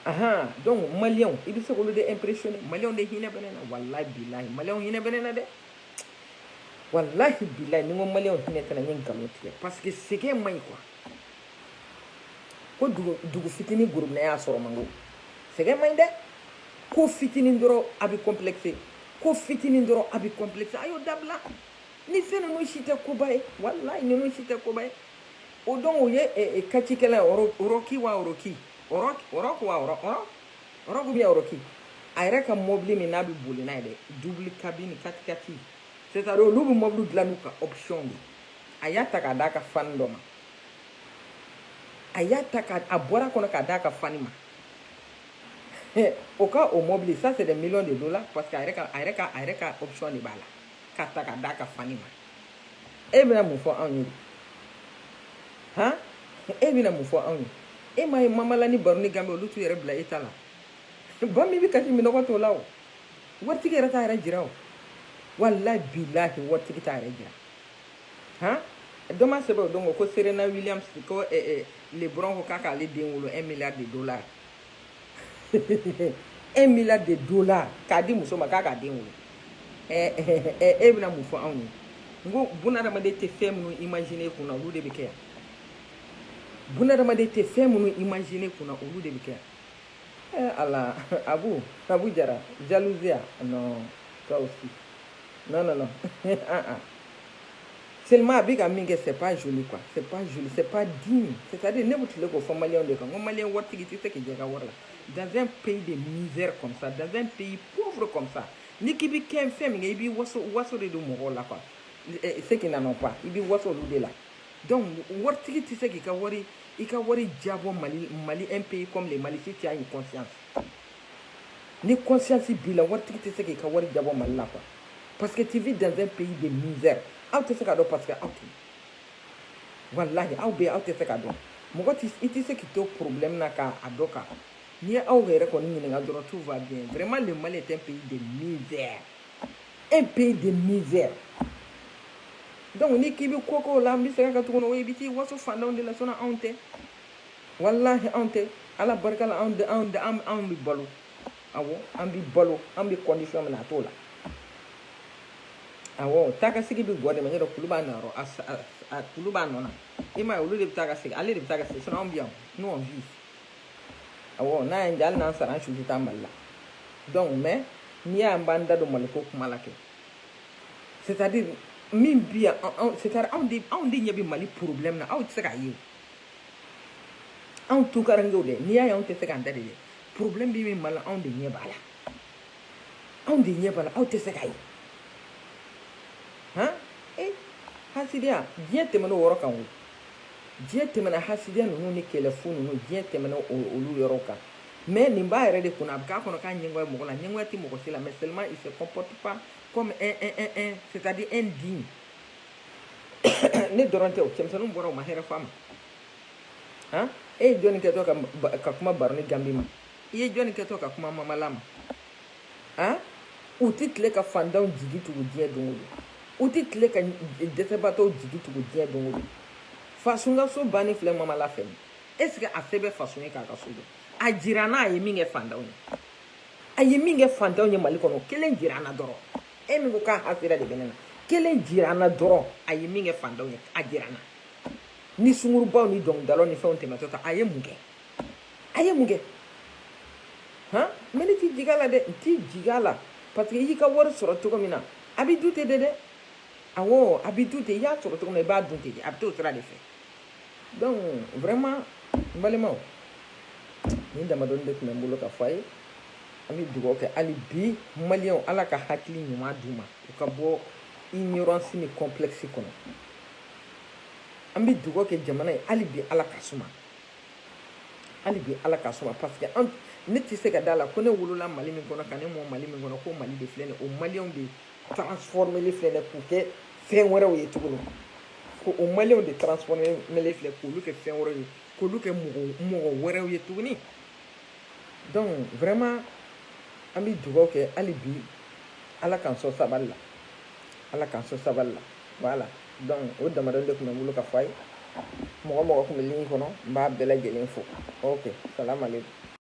yen donc maliyɛnw i bɛ se k'olu de impressionné maliyɛnw de hinɛ bɛ ne na walahi bilahi maliyɛnw hinɛ bɛ ne na dɛ walahi bilahi ni n ko maliyɛnw hinɛ tɛ na n ye nkalon tigɛ parce que sɛgɛn man ɲi quoi ko dugu fitinin gorobinɛ y'a sɔrɔ man go sɛgɛn man ɲi dɛ ko fitinin dɔrɔn a bɛ complexé ko fitinin dɔrɔn a bɛ complexé a y'o dabila ni fɛn ninnu si tɛ koba ye walahi ninnu si tɛ koba ye o donc o ye kacikɛla ye ɔrɔki wa ɔrɔki ɔrɔk wa ɔrɔk bien ɔrɔki a yɛrɛ ka mobili min n'a bɛ boli n'a ye dɛ double cabine 4x4 c'est-à-dire olu bɛ mobili dilan n'u ka option de a y'a ta k'a d'a ka fan dɔ ma a y'a ta a bɔra kɔnɔ k'a d'a ka fani ma o ka o mobili ça c'est des millions de dollars parce que a yɛrɛ ka option de b'a la k'a ta k'a d'a ka fani ma e bɛna mun fɔ anw ye han e bɛna mun fɔ anw ye e m'a ye mamala ni baro ni gambe olu t'u yɛrɛ bila e ta la ba min bɛ kasi minɔgɔ t'o la o waritigi yɛrɛ t'a yɛrɛ jira o walahi bilahi waritigi t'a yɛrɛ jira han dɔ ma sɛbɛn o don ko Serena Williams ko Lebron ko k'a k'ale den wolo 1 milliard de dollars 1 milliard de dollars k'a di muso ma k'a k'a den wolo e bɛna mun fɔ anw ye n ko bunadamaden tɛ fɛn minnu imaginer kunna olu de bɛ kɛ yan bunadamaden tɛ fɛn minnu imaginer kunna olu de bɛ kɛ yan ala Abu Jara jalousie non toi aussi non seulement a bɛ ka min kɛ c'est pas joli quoi c'est pas joli c'est pas digne c'est-à-dire ne bɛ tile k'o fɔ maliyɛnw de kan n ko maliyɛn waritigi tɛ se k'i jɛ ka wari la dans un pays de misère comme ça dans un pays pauvre comme ça ni k'i bɛ kɛ fɛn min kɛ i b'i waso de don mɔgɔw la quoi ceux qui n'en ont pas i b'i waso olu de la donc waritigi tɛ se k'i ka wari i ka wari jabɔ Mali un pays comme le Mali si tu as une conscience ni conscience b'i la waritigi tɛ se k'i ka wari jabɔ Mali la quoi parce que tu vis dans un pays de misère aw tɛ se ka dɔn parce que aw tɛ wallahi aw bɛ aw tɛ se ka dɔn mɔgɔ i tɛ se k'i to problème na k'a dɔn ka n'i ye aw yɛrɛ kɔni ɲininka dɔrɔn tout va bien. Vraiment le Mali est un pays de misère, un pays de misère. Donc ni k'i bɛ ko la n bɛ segin a kan tuguni o i bɛ t'i waso fantanw de la anw tɛ. Wallahi anw tɛ, ala barika la anw bɛ balo, awɔ an bɛ balo, an bɛ condition min na a t'o la. Awɔ taakasigi bɛ gɔ de ma, ɲɔtɛ kulu b'a nɔ yɔrɔ, a kulu b'a nɔ na. I m'a ye olu de bɛ taa ka segin, ale de bɛ taa ka segin, sinon anw bɛ yan, nous on vit. Awɔ n'a ye n diya hali n'an sara an su tɛ taa Mali la. Donc mais n'i y'an b'an da don Mali ko kuma la kɛ, c'est-à-dire min bi yan, c'est-à-dire anw de ɲɛ bɛ Mali problème na, aw tɛ se k'a ye. Anw tunkarankew dɛ, n'i y'a ye anw tɛ se k'an da de dɛ, problème bɛ min Mali la anw de ɲɛ b'a la, anw de ɲɛ b'a la, aw tɛ se k'a ye. Han hasidiya diɲɛ tɛmɛna o yɔrɔ kan o, diɲɛ tɛmɛna hasidiya ninnu ni kɛlɛfu ninnu, diɲɛ tɛmɛna olu yɔrɔ kan. Mais nin b'a yɛrɛ de kunna, a bɛ k'a kɔnɔ k'a ɲɛngoya mɔgɔ la, ɲɛngoya tɛ mɔgɔ si la, mais seulement il se comporte pas comme c'est-à-dire un digne. Ne dɔrɔn tɛ o, cɛmisɛnninw bɔra o ma hɛrɛ f'a ma. Han e ye jɔnni kɛtɔ ka kuma Baroni Gambi ma, i ye jɔnni kɛtɔ ka kuma Mamala ma, han u tɛ tile ka fantanw jigi tugu diɲɛ don o don, u tɛ tile ka dɛsɛbaatɔw jigi tugu diɲɛ don o don. Fasun ka so banni filɛ Mamala fɛ, est ce que a se bɛ Fasun ye k'a ka so jɔ? A jira n'a a ye min kɛ fantanw ye, a ye min kɛ fantanw ye Mali kɔnɔ, kelen jira an na dɔrɔn. E min ko k'a hasira de bɛ ne na, kelen jira an na dɔrɔn, a ye min kɛ fantanw ye, a jira an na. Ni sungurubaw ni dɔnkilidalaw ni fɛnw tɛmɛtɔ ta, a ye mun kɛ? A ye mun kɛ? Han mais ne t'i jig'a la dɛ, n t'i jig'a la parce que i y'i ka wari sɔrɔ cogo min na, a bɛ dun ten de dɛ. Awɔ a bɛ dun ten, i y'a sɔrɔ cogo min na i b'a dun ten de, a bɛ t'o sira de fɛ. Donc vraiment n balimaw, nin damadɔni de tun bɛ n bolo ka fɔ a ye. An bɛ dugawu kɛ hali bi maliyɛnw, ala ka hakili ɲuman d'u ma, u ka bɔ ignorance ni complexe kɔnɔ. An bɛ dugawu kɛ jamana ye hali bi ala ka suma, hali bi ala ka suma parce que ne tɛ se ka da la ko ne wolola Mali min kɔnɔ ka ne mɔ Mali min kɔnɔ ko Mali de filɛ nin ye, o maliyɛnw de transformeli filɛ nin ye k'u kɛ fɛn wɛrɛw ye tuguni, ko o maliyɛnw de transformeli filɛ k'olu kɛ fɛn wɛrɛw ye, k'olu kɛ mɔgɔ wɛrɛw ye tuguni. Donc vraiment an bɛ dugawu kɛ hali bi ala k'an sɔn sabali la, ala k'an sɔn sabali la, voilà. Donc o damadɔni de tun bɛ n bolo ka fɔ a ye. Mɔgɔ mɔgɔ tun bɛ ligne kɔnɔ n b'a bɛɛ lajɛlen fo. Ok, salam aleykum.